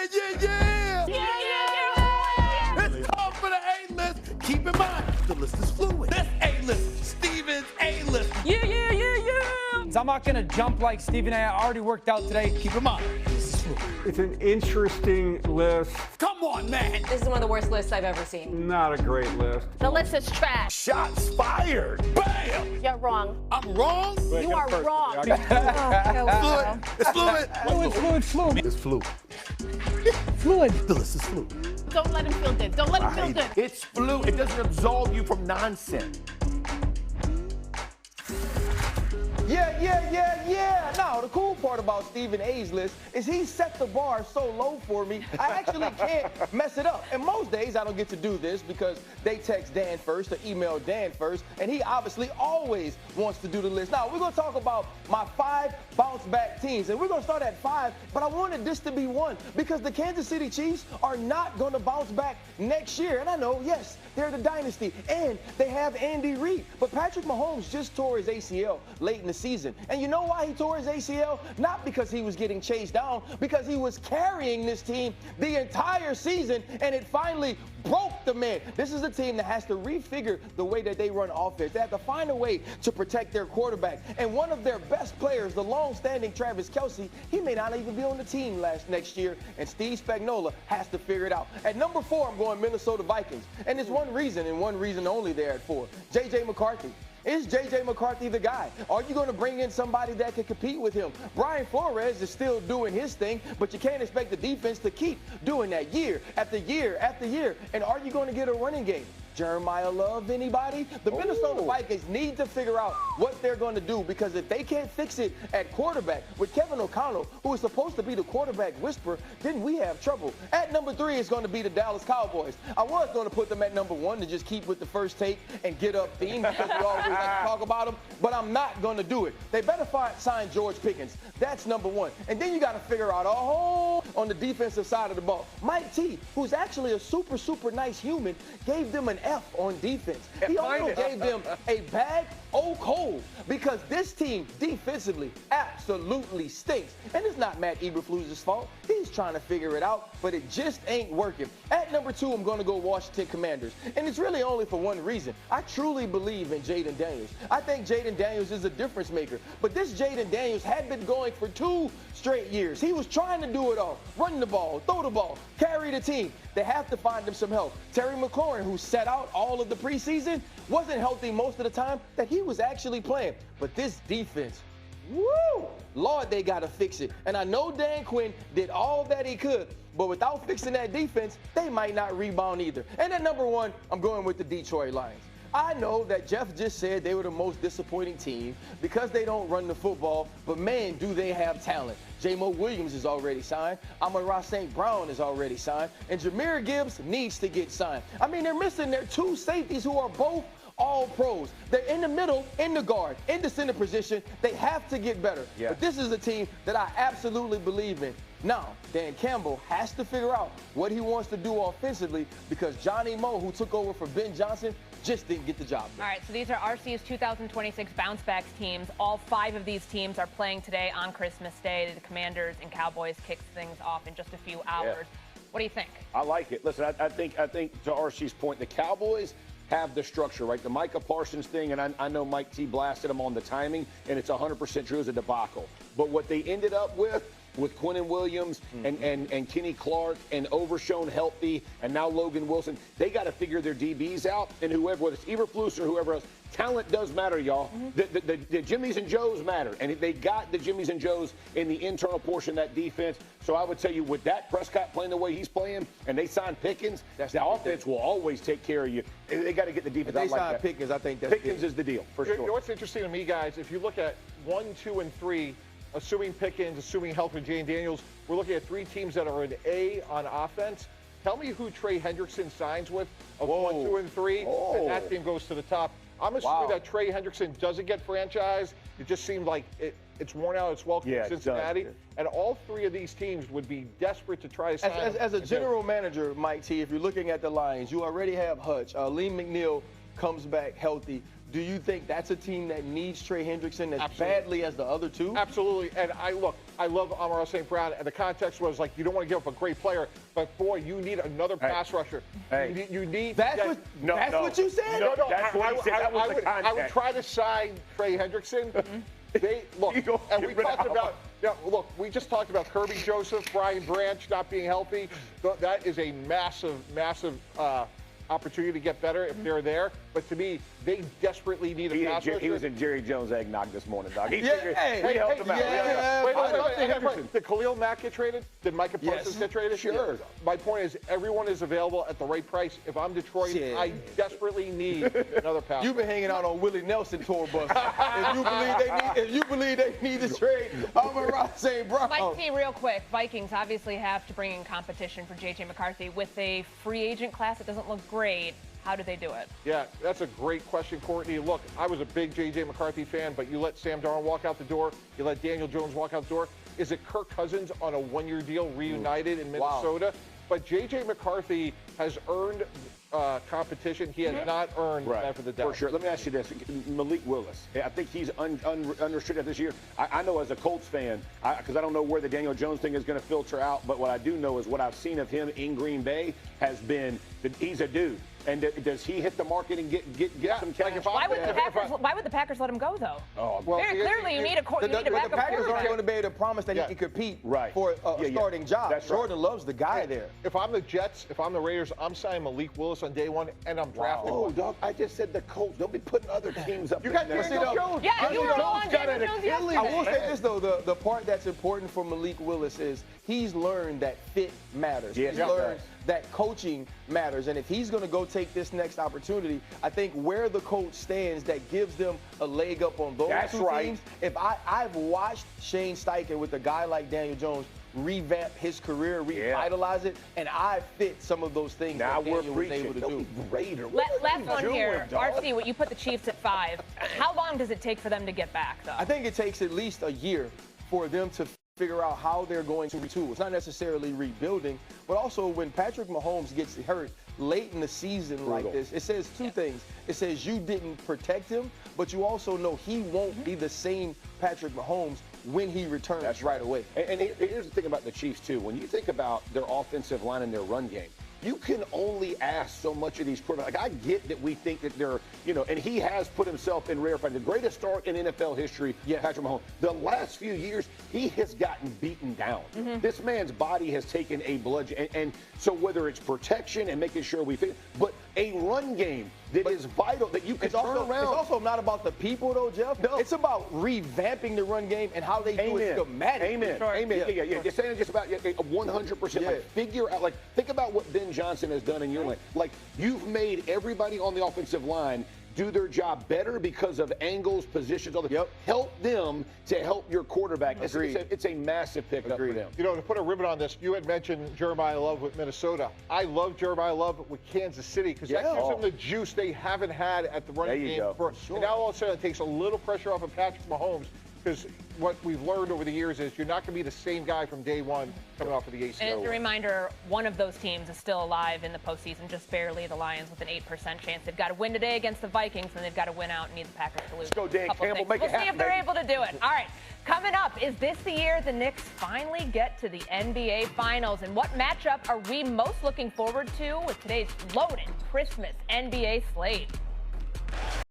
It's time for the A-list. Keep in mind, the list is fluid. This A-list, Steven's A-list. I'm not going to jump like Stephen A. I already worked out today. Keep in mind, this is fluid. It's an interesting list. Come on, man. This is one of the worst lists I've ever seen. Not a great list. The list is trash. Shots fired. Bam. You're wrong. I'm wrong? You are wrong. It's fluid. It's fluid. It's fluid. It's fluid. Fluid. The list is fluid. Don't let him feel good. Don't let him feel good. It's fluid. It doesn't absolve you from nonsense. Yeah. Now, the cool part about Stephen A's list is he set the bar so low for me, I actually can't mess it up. And most days, I don't get to do this because they text Dan first or email Dan first, and he obviously always wants to do the list. Now, we're going to talk about my 5 bounce-back teams, and we're going to start at 5, but I wanted this to be 1 because the Kansas City Chiefs are not going to bounce back next year. And I know, yes, they're the dynasty, and they have Andy Reid, but Patrick Mahomes just tore his ACL late in the season. And you know why he tore his ACL? Not because he was getting chased down, because he was carrying this team the entire season, and it finally broke the man. This is a team that has to refigure the way that they run offense. They have to find a way to protect their quarterback. And one of their best players, the long-standing Travis Kelce, he may not even be on the team next year, and Steve Spagnuolo has to figure it out. At number 4, I'm going Minnesota Vikings. And there's one reason, and one reason only there at 4. J.J. McCarthy. Is J.J. McCarthy the guy? Are you going to bring in somebody that can compete with him? Brian Flores is still doing his thing, but you can't expect the defense to keep doing that year after year after year. And are you going to get a running game? Jeremiah Love, anybody? The Minnesota Vikings need to figure out what they're going to do, because if they can't fix it at quarterback with Kevin O'Connell, who is supposed to be the quarterback whisperer, then we have trouble. At number 3 is going to be the Dallas Cowboys. I was going to put them at number 1 to just keep with the first take and get up theme because we always like to talk about them, but I'm not going to do it. They better sign George Pickens. That's number 1. And then you got to figure out a whole on the defensive side of the ball. Mike T, who's actually a super nice human, gave them an F on defense. He also gave them a bad cold because this team defensively absolutely stinks. And it's not Matt Eberflus's fault. He's trying to figure it out, but it just ain't working. At number 2, I'm going to go Washington Commanders. And it's really only for one reason. I truly believe in Jaden Daniels. I think Jaden Daniels is a difference maker. But this Jaden Daniels had been going for 2 straight years. He was trying to do it all. Run the ball, throw the ball, carry the team. They have to find him some help. Terry McLaurin, who sat out all of the preseason, wasn't healthy most of the time that he was actually playing. But this defense, woo! Lord, they got to fix it. And I know Dan Quinn did all that he could, but without fixing that defense, they might not rebound either. And at number 1, I'm going with the Detroit Lions. I know that Jeff just said they were the most disappointing team because they don't run the football, but man, do they have talent. J-Mo Williams is already signed. Amon-Ra St. Brown is already signed. And Jahmyr Gibbs needs to get signed. I mean, they're missing their 2 safeties who are both all pros. They're in the middle, in the guard, in the center position. They have to get better. Yeah. But this is a team that I absolutely believe in. Now, Dan Campbell has to figure out what he wants to do offensively because Johnny Moe, who took over for Ben Johnson, just didn't get the job done. All right, so these are RC's 2026 bounce-back teams. All 5 of these teams are playing today on Christmas Day. The Commanders and Cowboys kick things off in just a few hours. Yeah. What do you think? I like it. Listen, I think to RC's point, the Cowboys have the structure, right? The Micah Parsons thing, and I know Mike T blasted him on the timing, and it's 100% true as a debacle. But what they ended up with Quinnen Williams and Kenny Clark and Overshown healthy and now Logan Wilson, they got to figure their DBs out, and whoever, whether it's Eberflus or whoever else, talent does matter, y'all. The Jimmies and Joes matter, and they got the Jimmies and Joes in the internal portion of that defense. So I would tell you, with Dak Prescott playing the way he's playing, and they signed Pickens, the offense will always take care of you. They got to get the defense. If they sign Pickens, I think that's Pickens is the deal for sure. You know what's interesting to me, guys? If you look at 1, 2, and 3. Assuming Pickens, assuming health with Jane Daniels, we're looking at 3 teams that are an A on offense. Tell me who Trey Hendrickson signs with of 1, 2, and 3, and that team goes to the top. I'm assuming that Trey Hendrickson doesn't get franchised. It just seems like it's worn out its welcome in Cincinnati. And all 3 of these teams would be desperate to try to sign as a general manager, Mike T, if you're looking at the Lions, you already have Hutch. Lee McNeil comes back healthy do you think that's a team that needs Trey Hendrickson as Absolutely. badly as the other two? Absolutely. And I love Amon-Ra St. Brown, and the context was like, you don't want to give up a great player, but boy, you need another pass rusher. Hey. You need That's that, what you said? No, That's what he said. That was the I would context. try to sign Trey Hendrickson. They look, and we talked about. Yeah, look, we just talked about Kirby Joseph, Brian Branch not being healthy. That is a massive opportunity to get better if they're there. But to me, they desperately need a pass rusher. He was in Jerry Jones' eggnog this morning, dog. He Yeah, figured hey, he helped him out. yeah. Wait. Did Khalil Mack get traded? Did Micah Parsons get traded? Sure. Yeah. My point is, everyone is available at the right price. If I'm Detroit, Shit. I desperately need another pass You've been hanging out on Willie Nelson tour bus. if you believe they need to trade Amon-Ra St. Brown. Mike T, real quick. Vikings obviously have to bring in competition for J.J. McCarthy. With a free agent class that doesn't look great, how do they do it? Yeah, that's a great question, Courtney. Look, I was a big J.J. McCarthy fan, but you let Sam Darnold walk out the door. You let Daniel Jones walk out the door. Is it Kirk Cousins on a one-year deal reunited in Minnesota? Wow. But J.J. McCarthy has earned competition. He has not earned that for the doubt. For sure. Let me ask you this. Malik Willis, I think he's unrestricted this year. I know as a Colts fan, because I don't know where the Daniel Jones thing is going to filter out, but what I do know is what I've seen of him in Green Bay has been that he's a dude. And does he hit the market and get some cash? Why would the Packers let him go, though? Oh, well, very clearly, you need a backup The Packers quarterback. aren't going to be able to promise that he can compete for a starting job. That's Jordan loves the guy there. If I'm the Jets, if I'm the Raiders, I'm signing Malik Willis on day one, and I'm drafting Oh, one. dog, I just said the Colts. Don't be putting other teams up You in got there. Daniel Jones. Yeah, you were on got Daniel an Jones Achilles. yesterday. I will say this, though. The part that's important for Malik Willis is he's learned that fit matters. Yes, he's learned that coaching matters. And if he's going to go take this next opportunity, I think where the coach stands, that gives them a leg up on those two teams. If I've watched Shane Steichen with a guy like Daniel Jones revamp his career, revitalize it, and I fit some of those things that Daniel was able to do. Last one here. RC, you put the Chiefs at 5. How long does it take for them to get back, though? I think it takes at least a year for them to figure out how they're going to retool. It's not necessarily rebuilding, but also when Patrick Mahomes gets hurt late in the season like this, it says two things. It says you didn't protect him, but you also know he won't be the same Patrick Mahomes when he returns right away. And here's the thing about the Chiefs, too. When you think about their offensive line and their run game, you can only ask so much of these quarterbacks. Like, I get that we think that they're, and he has put himself in rare fight. The greatest start in NFL history, Patrick Mahomes. The last few years, he has gotten beaten down. This man's body has taken a bludgeon. And so whether it's protection and making sure we fit, but a run game that is vital, that you can turn around. It's also not about the people, though, Jeff. No. It's about revamping the run game and how they do it schematically. Amen. Yeah. You're saying just about 100%. Like, figure out, think about what Ben Johnson has done in your line. Like, you've made everybody on the offensive line do their job better because of angles, positions, all the help them to help your quarterback. It's a massive pickup for them. To put a ribbon on this, you had mentioned Jeremiah Love with Minnesota. I love Jeremiah Love with Kansas City because that gives them the juice they haven't had at the running game. And now all of a sudden it takes a little pressure off of Patrick Mahomes. Because what we've learned over the years is you're not going to be the same guy from day one coming off of the ACL. And as a reminder, one of those teams is still alive in the postseason, just barely, the Lions, with an 8% chance. They've got to win today against the Vikings, and they've got to win out and need the Packers to lose. Let's go, Dan Campbell, make it happen. We'll see if they're able to do it. All right, coming up, is this the year the Knicks finally get to the NBA Finals? And what matchup are we most looking forward to with today's loaded Christmas NBA slate?